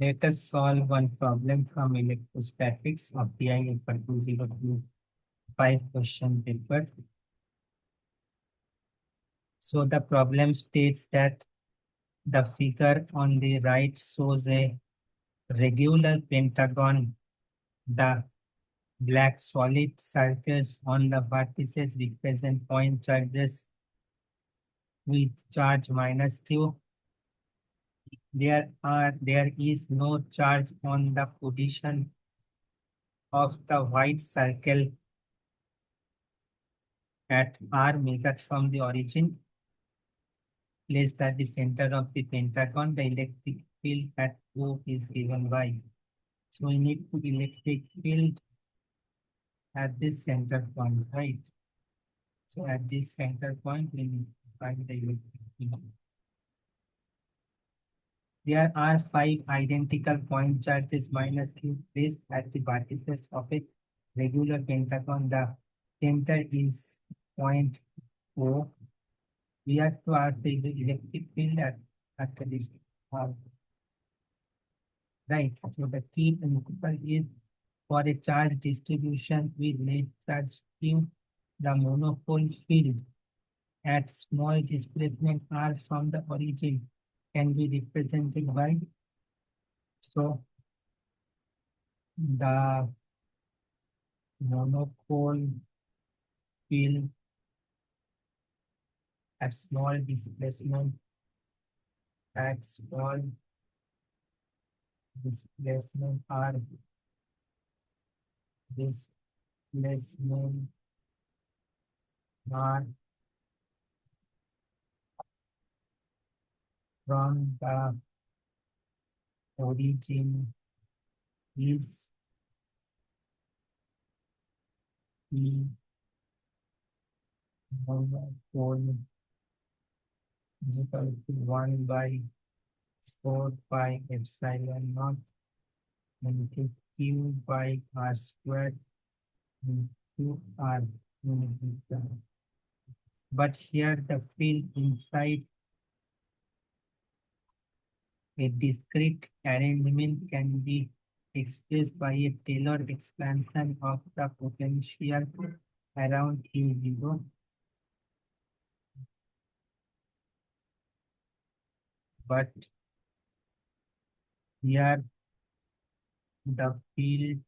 Let us solve one problem from electrostatics of TI equal to 0 to 5 question paper. So the problem states that the figure on the right shows a regular pentagon. The black solid circles on the vertices represent point charges with charge minus q. There is no charge on the position of the white circle at r metered from the origin. Placed at the center of the pentagon, the electric field at O is given by. So we need to electric field at this center point, right? So at this center point, we need to find the electric field. There are 5 identical point charges minus q placed at the vertices of a regular pentagon. The center is point O. We have to ask the electric field at the distance. Right. So the key principle is for a charge distribution with net charge q, the monopole field at small displacement r from the origin can be represented by, so the monopole field at small displacement r displacement r from the origin is the monopole is equal to 1 by 4 pi epsilon naught into q by r squared into r unit. But here the field inside a discrete arrangement can be expressed by a Taylor expansion of the potential around Q0. But here the field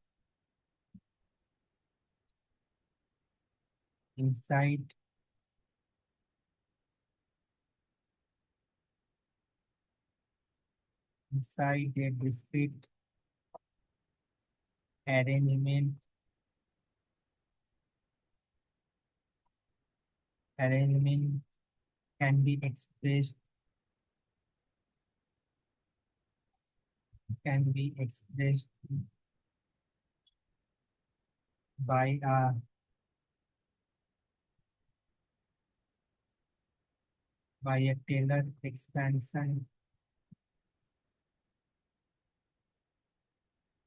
inside a discrete arrangement can be expressed by a Taylor expansion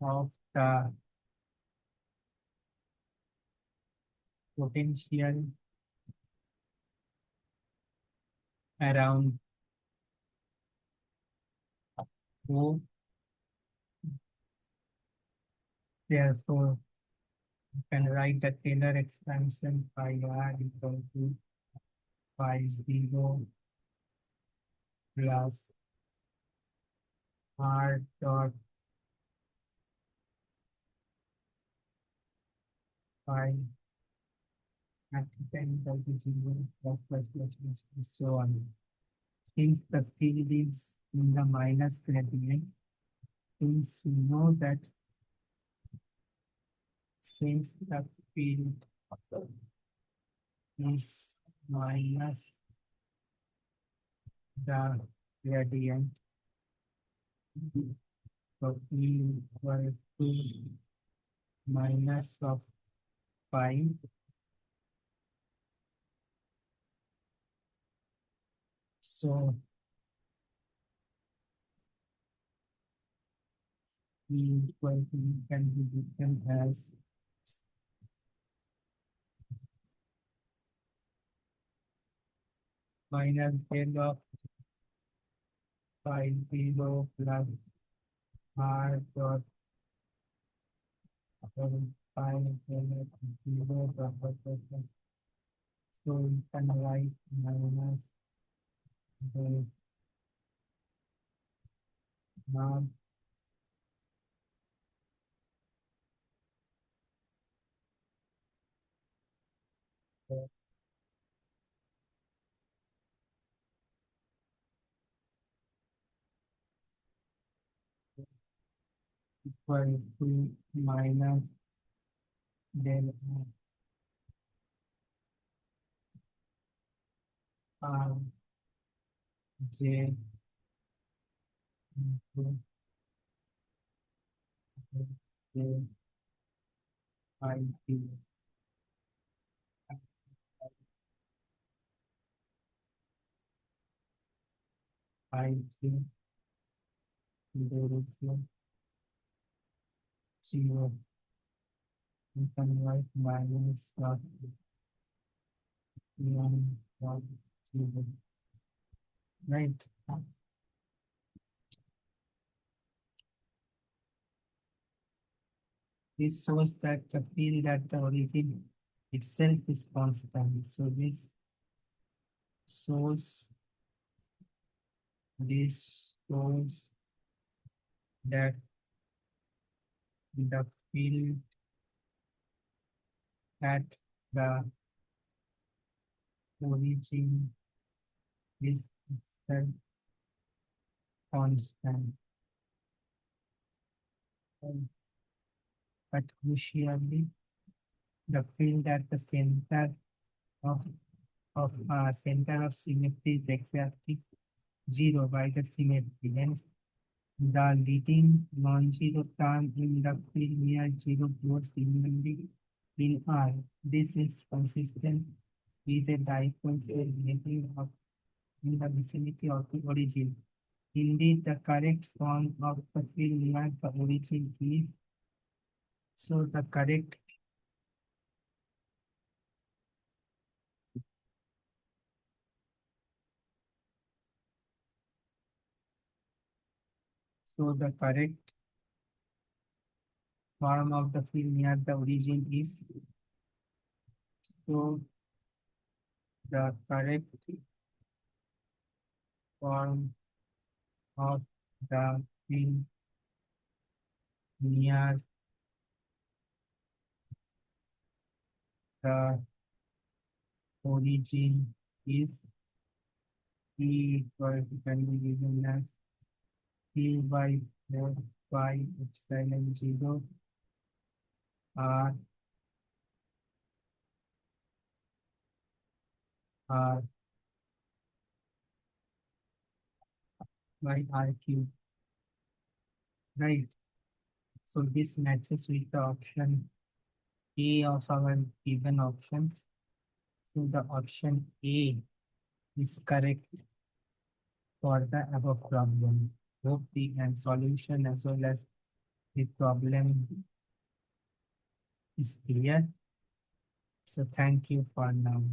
of the potential around O. Therefore, you can write the Taylor expansion phi r equal to phi 0 plus r dot phi at 10 equal to 0 plus so on. Since the field is in the minus gradient, since we know that since the field is minus the gradient, so E equal to minus of phi. So E equal to can be written as minus del of phi 0 plus R dot pi 0 dot. So you can write minus the R equal to minus del R J into J I T I T derivation 0. You can write minus dot 1 dot 0. Right. This shows that the field at the origin itself is constant. So shows this shows that the field at the origin is itself constant. But crucially, the field at the of center of symmetry is exactly zero by the symmetry. Hence, the leading non-zero term in the field near zero flows similarly in R. This is consistent with the dipole field behavior of in the vicinity of the origin. Indeed, the correct form of the field near the origin is so the correct correct form of the field near the origin is so the correct form of the field near the origin is E equal to can be given as P by 4 pi epsilon 0 R R by R cube. Right. So this matches with the option A of our given options. So the option A is correct for the above problem. Hope the and solution as well as the problem is clear. So thank you for now.